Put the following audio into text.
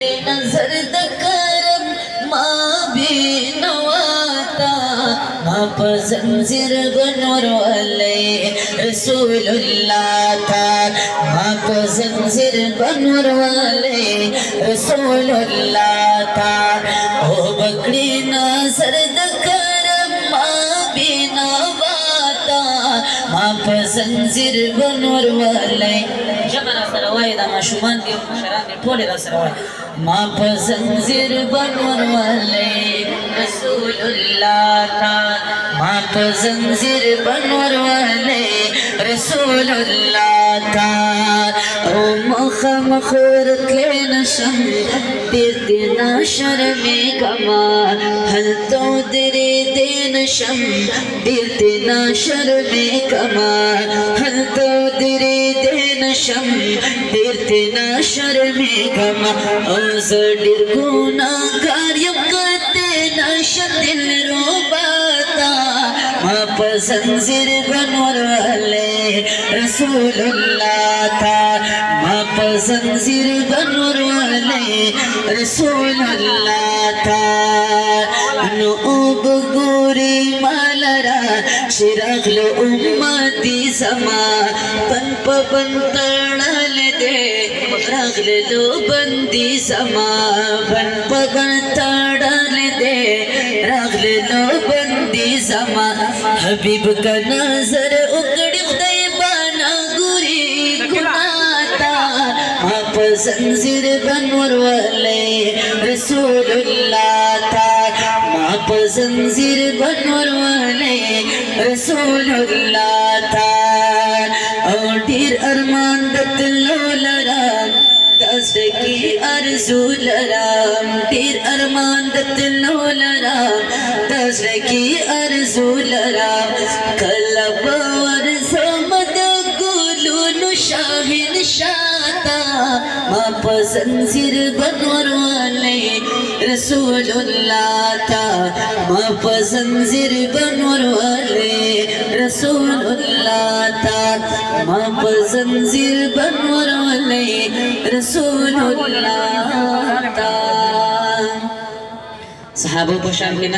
नजर दकरम माँ भी नवाता माँ पसंदीर बनवर वाले रसूलुल्लाह था माँ पसंदीर बनवर वाले रसूलुल्लाह था ओ बकरी नजर दकरम माँ भी नवाता माँ पसंदीर बनवर वाले जमना सरवाई दा माशुमान के मुशरान के ठोले दा सरवाई माँ पसंदीर बनवर वाले रसूलुल्लाह था माँ पसंदीर बनवर वाले रसूलुल्लाह था ओ मखमखोरत ले नशम दिना शर्मे कमा हल तो दिरे दे नशम दिना शर्मे कमा हल तो दिरे दे नशम दिना शर्मे कमा औज़डिर गुनाहगार यकते नशदिल रोबाता माँ पसंदीर बनवर वाले रसूलुल्लाह था माँ पसंदीर बनवर वाले रसूलुल्लाह था नूब गोरी मालरा शिरगल उम्मती समा पन पवन तड़ल दे रगल लो बंदी समा पन पवन तड़ल दे रगल लो बंदी समा हबीब का नजर उकड़ दैबाना गुरी गुनाता माँ पसंदीर बनवर वाले रसूलुल्लाह था माँ पसंदीर बनवर वाले रसूलुल्लाह था और ढेर अरमान दतलो लराम दस की आरज़ू लराम ढेर अरमान दतलो लराम दस की आरज़ू लराम कलब और समद गुलू शाहिन शाता माँ पसंदीर बनवर वाले रसूलुल्लाह था माँ पसंदीर बनवर वाले रसूलुल्लाह था माँ पसंदीर बनवर वाले रसूलुल्लाह था। सहाबों को शामिल